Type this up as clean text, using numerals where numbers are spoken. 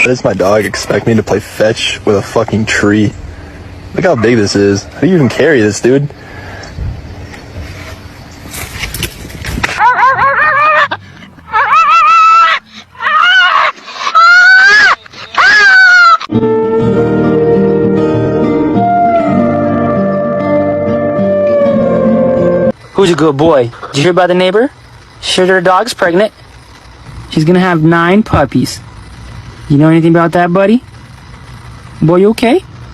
Does my dog expect me to play fetch with a fucking tree? Look how big this is. How do you even carry this, dude? Who's a good boy? Did you hear about the neighbor? She heard her dog's pregnant. She's gonna have 9 puppies. You know anything about that, buddy? Boy, you okay?